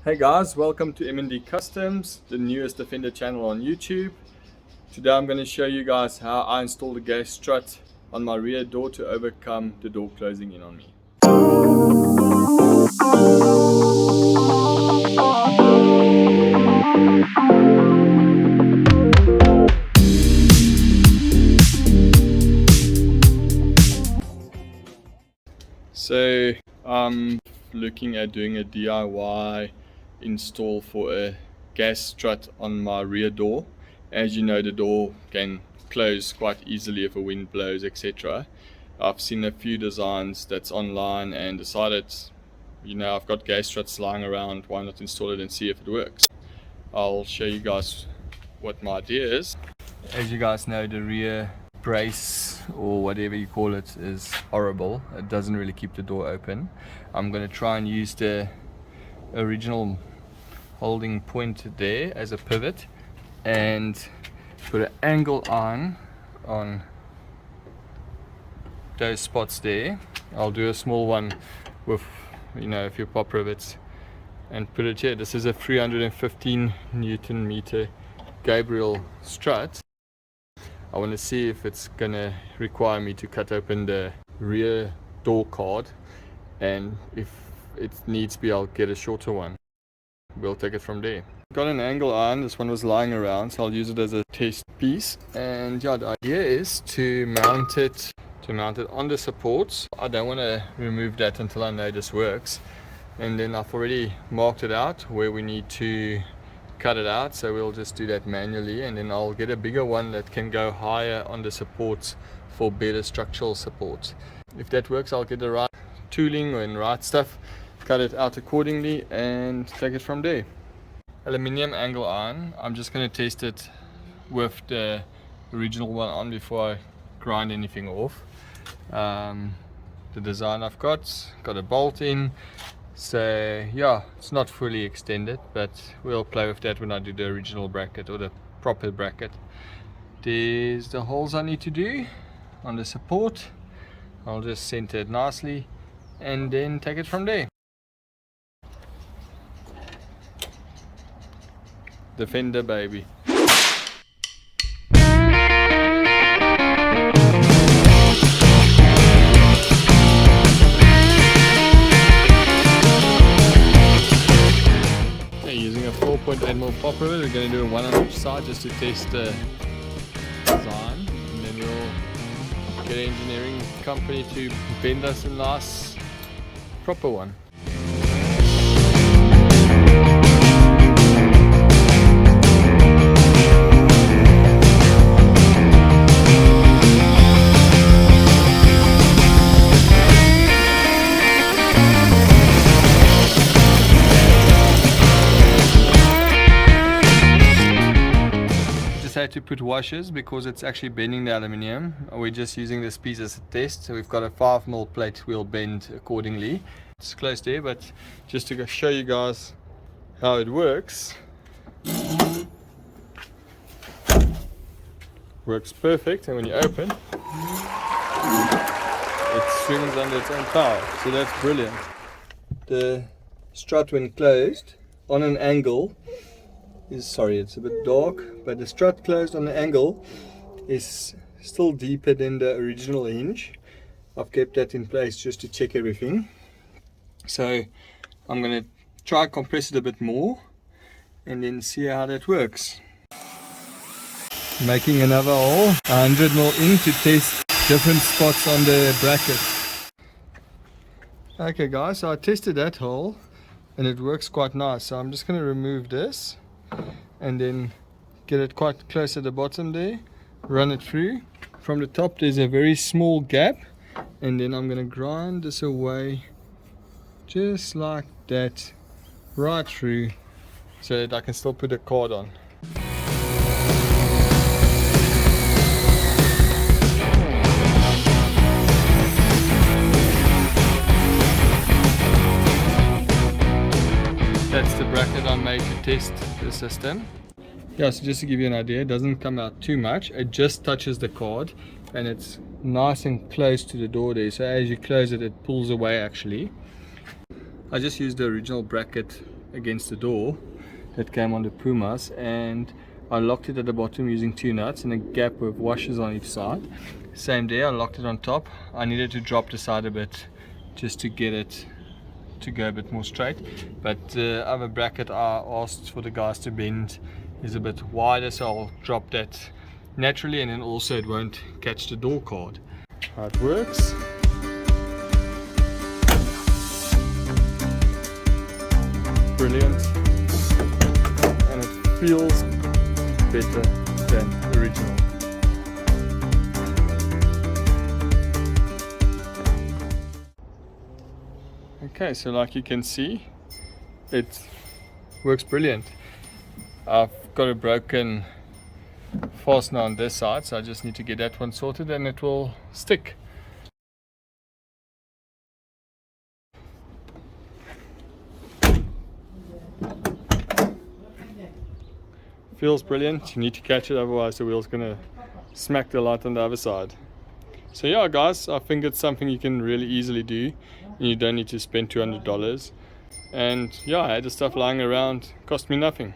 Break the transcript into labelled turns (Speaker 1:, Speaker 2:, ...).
Speaker 1: Hey guys, welcome to M&D Customs, the newest Defender channel on YouTube. Today I'm going to show you guys how I installed a gas strut on my rear door to overcome the door closing in on me. So I'm looking at doing a DIY install for a gas strut on my rear door. As you know, the door can close quite easily if a wind blows, etc. I've seen a few designs that's online and decided, I've got gas struts lying around, why not install it and see if it works. I'll show you guys what my idea is. As you guys know, the rear brace or whatever you call it is horrible. It doesn't really keep the door open. I'm going to try and use the original holding point there as a pivot and put an angle iron on those spots there. I'll do a small one with a few pop rivets and put it here. This is a 315 Newton meter Gabriel strut. I want to see if it's gonna require me to cut open the rear door card, and if it needs be, I'll get a shorter one. We'll take it from there. Got an angle iron. This one was lying around, so I'll use it as a test piece. And yeah, the idea is to mount it on the supports. I don't want to remove that until I know this works. And then I've already marked it out where we need to cut it out, so we'll just do that manually, and then I'll get a bigger one that can go higher on the supports for better structural support. If that works, I'll get the right tooling and right stuff, cut it out accordingly and take it from there. Aluminium angle iron. I'm just going to test it with the original one on before I grind anything off. The design I've got a bolt in. So yeah, it's not fully extended, but we'll play with that when I do the original bracket or the proper bracket. There's the holes I need to do on the support. I'll just center it nicely and then take it from there. Defender baby. Using a 4.8mm pop rivet, we're going to do a one on each side just to test the design, and then we'll get an engineering company to bend us a nice proper one. To put washers because it's actually bending the aluminium. We're just using this piece as a test, so we've got a 5mm plate we'll bend accordingly. It's close there, but just to show you guys how it works. Works perfect, and when you open, it swings under its own power, so that's brilliant. The strut, when closed on an angle, it's a bit dark, but the strut closed on the angle is still deeper than the original hinge. I've kept that in place just to check everything. So I'm going to try compress it a bit more and then see how that works. Making another hole, 100mm in to test different spots on the bracket. Okay guys, so I tested that hole and it works quite nice. So I'm just going to remove this and then get it quite close at the bottom there, run it through. From the top there's a very small gap, and then I'm going to grind this away just like that right through so that I can still put a card on. That's the bracket I made to test the system. Yeah, so just to give you an idea, it doesn't come out too much. It just touches the card and it's nice and close to the door there. So as you close it, it pulls away actually. I just used the original bracket against the door that came on the Pumas, and I locked it at the bottom using 2 nuts and a gap with washers on each side. Same there, I locked it on top. I needed to drop the side a bit just to get it to go a bit more straight, but the other bracket I asked for the guys to bend is a bit wider, so I'll drop that naturally, and then also it won't catch the door card. How it works. Brilliant, and it feels better than original. Okay, so like you can see, it works brilliant. I've got a broken fastener on this side, so I just need to get that one sorted and it will stick. Feels brilliant. You need to catch it, otherwise the wheel's gonna smack the light on the other side. So yeah guys, I think it's something you can really easily do and you don't need to spend $200. And yeah, I had the stuff lying around, cost me nothing.